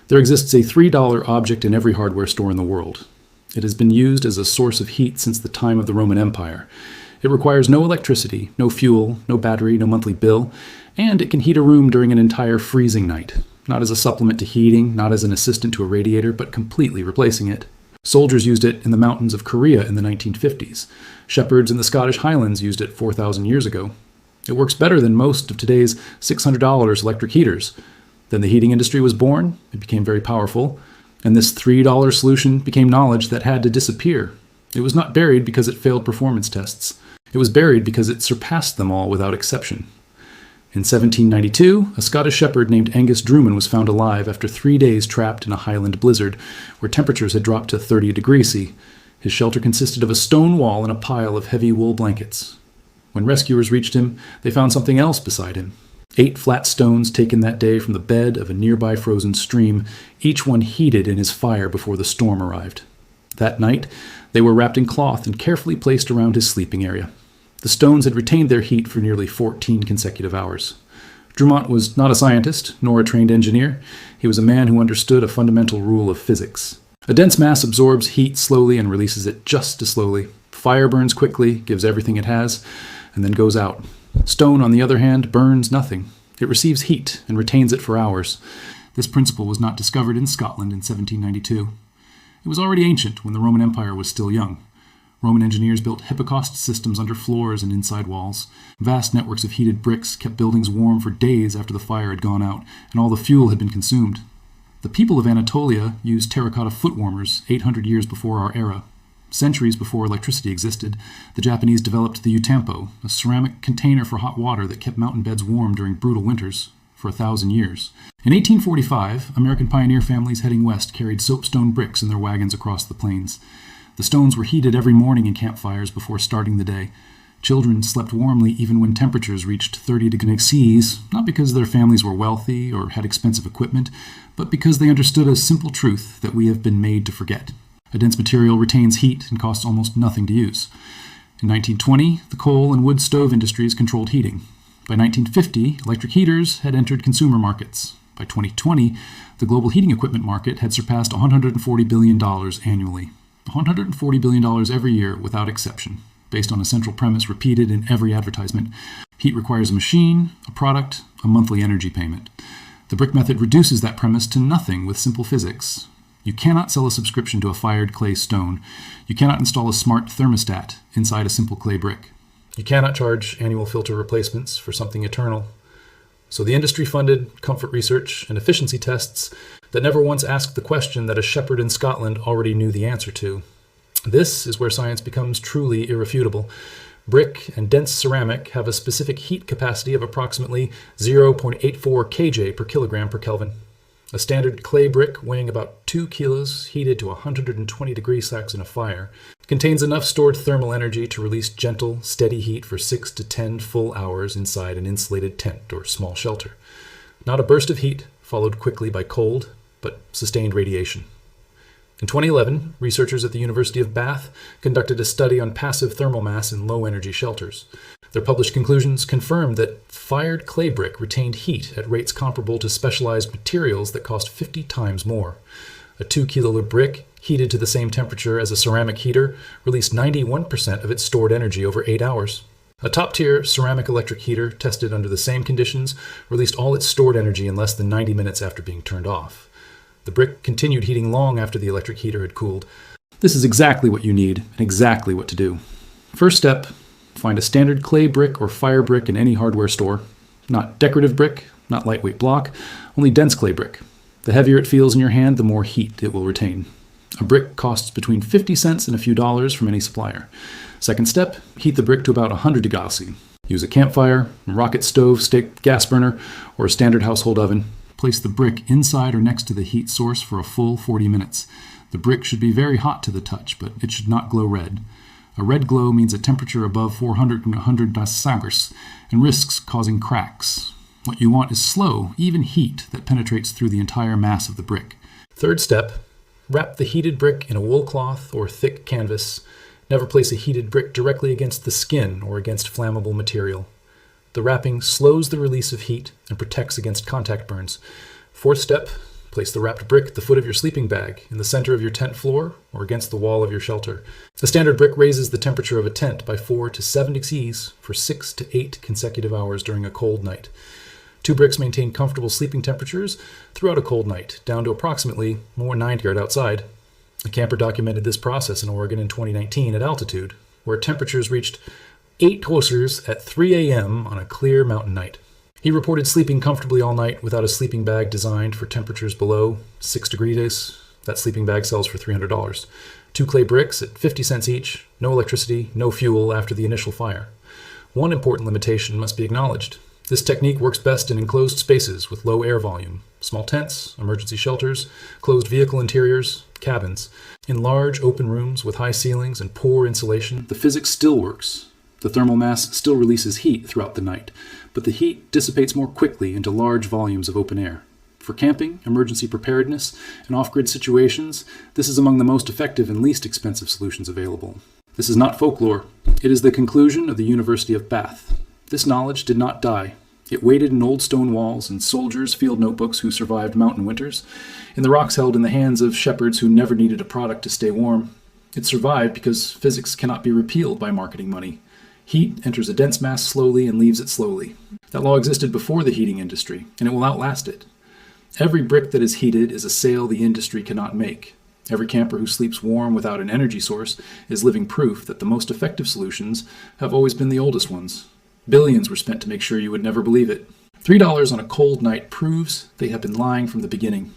There exists a $3 object in every hardware store in the world. It has been used as a source of heat since the time of the Roman Empire. It requires no electricity, no fuel, no battery, no monthly bill, and it can heat a room during an entire freezing night, not as a supplement to heating, not as an assistant to a radiator, but completely replacing it. Soldiers used it in the mountains of Korea in the 1950s. Shepherds in the Scottish Highlands used it 4,000 years ago. It works better than most of today's $600 electric heaters. Then the heating industry was born, it became very powerful, and this $3 solution became knowledge that had to disappear. It was not buried because it failed performance tests. It was buried because it surpassed them all without exception. In 1792, a Scottish shepherd named Angus Drummond was found alive after 3 days trapped in a highland blizzard, where temperatures had dropped to 30 degrees C. His shelter consisted of a stone wall and a pile of heavy wool blankets. When rescuers reached him, they found something else beside him. 8 flat stones taken that day from the bed of a nearby frozen stream, each one heated in his fire before the storm arrived. That night, they were wrapped in cloth and carefully placed around his sleeping area. The stones had retained their heat for nearly 14 consecutive hours. Drummond was not a scientist, nor a trained engineer. He was a man who understood a fundamental rule of physics. A dense mass absorbs heat slowly and releases it just as slowly. Fire burns quickly, gives everything it has, and then goes out. Stone, on the other hand, burns nothing. It receives heat and retains it for hours. This principle was not discovered in Scotland in 1792. It was already ancient when the Roman Empire was still young. Roman engineers built hypocaust systems under floors and inside walls. Vast networks of heated bricks kept buildings warm for days after the fire had gone out and all the fuel had been consumed. The people of Anatolia used terracotta foot warmers 800 years before our era. Centuries before electricity existed, the Japanese developed the utampo, a ceramic container for hot water that kept mountain beds warm during brutal winters for 1,000 years. In 1845, American pioneer families heading west carried soapstone bricks in their wagons across the plains. The stones were heated every morning in campfires before starting the day. Children slept warmly even when temperatures reached 30 degrees Celsius, not because their families were wealthy or had expensive equipment, but because they understood a simple truth that we have been made to forget. A dense material retains heat and costs almost nothing to use. In 1920, the coal and wood stove industries controlled heating. By 1950, electric heaters had entered consumer markets. By 2020, the global heating equipment market had surpassed $140 billion annually. $140 billion every year without exception, based on a central premise repeated in every advertisement. Heat requires a machine, a product, a monthly energy payment. The brick method reduces that premise to nothing with simple physics. You cannot sell a subscription to a fired clay stone. You cannot install a smart thermostat inside a simple clay brick. You cannot charge annual filter replacements for something eternal. So the industry funded comfort research and efficiency tests that never once asked the question that a shepherd in Scotland already knew the answer to. This is where science becomes truly irrefutable. Brick and dense ceramic have a specific heat capacity of approximately 0.84 kJ per kilogram per Kelvin. A standard clay brick weighing about 2 kilos, heated to 120 degrees Celsius in a fire, contains enough stored thermal energy to release gentle, steady heat for 6 to 10 full hours inside an insulated tent or small shelter. Not a burst of heat, followed quickly by cold, but sustained radiation. In 2011, researchers at the University of Bath conducted a study on passive thermal mass in low-energy shelters. Their published conclusions confirmed that fired clay brick retained heat at rates comparable to specialized materials that cost 50 times more. A 2-kilo brick, heated to the same temperature as a ceramic heater, released 91% of its stored energy over 8 hours. A top-tier ceramic electric heater, tested under the same conditions, released all its stored energy in less than 90 minutes after being turned off. The brick continued heating long after the electric heater had cooled. This is exactly what you need and exactly what to do. First step, find a standard clay brick or fire brick in any hardware store. Not decorative brick, not lightweight block, only dense clay brick. The heavier it feels in your hand, the more heat it will retain. A brick costs between 50 cents and a few dollars from any supplier. Second step, heat the brick to about 100 degrees Celsius. Use a campfire, a rocket stove, stick, gas burner, or a standard household oven. Place the brick inside or next to the heat source for a full 40 minutes. The brick should be very hot to the touch, but it should not glow red. A red glow means a temperature above 400 Celsius and risks causing cracks. What you want is slow, even heat that penetrates through the entire mass of the brick. Third step, wrap the heated brick in a wool cloth or thick canvas. Never place a heated brick directly against the skin or against flammable material. The wrapping slows the release of heat and protects against contact burns. Fourth step, Place the wrapped brick at the foot of your sleeping bag, in the center of your tent floor, or against the wall of your shelter. A standard brick raises the temperature of a tent by 4 to 7 degrees for 6 to 8 consecutive hours during a cold night. 2 bricks maintain comfortable sleeping temperatures throughout a cold night, down to approximately 90 outside. A camper documented this process in Oregon in 2019 at altitude, where temperatures reached 8 Celsius at 3 a.m. on a clear mountain night. He reported sleeping comfortably all night without a sleeping bag designed for temperatures below 6 degrees. That sleeping bag sells for $300. 2 clay bricks at 50 cents each, no electricity, no fuel after the initial fire. One important limitation must be acknowledged. This technique works best in enclosed spaces with low air volume, small tents, emergency shelters, closed vehicle interiors, cabins. In large open rooms with high ceilings and poor insulation, the physics still works. The thermal mass still releases heat throughout the night, but the heat dissipates more quickly into large volumes of open air. For camping, emergency preparedness, and off-grid situations, this is among the most effective and least expensive solutions available. This is not folklore. It is the conclusion of the University of Bath. This knowledge did not die. It waited in old stone walls and soldiers' field notebooks who survived mountain winters, in the rocks held in the hands of shepherds who never needed a product to stay warm. It survived because physics cannot be repealed by marketing money. Heat enters a dense mass slowly and leaves it slowly. That law existed before the heating industry, and it will outlast it. Every brick that is heated is a sale the industry cannot make. Every camper who sleeps warm without an energy source is living proof that the most effective solutions have always been the oldest ones. Billions were spent to make sure you would never believe it. $3 on a cold night proves they have been lying from the beginning.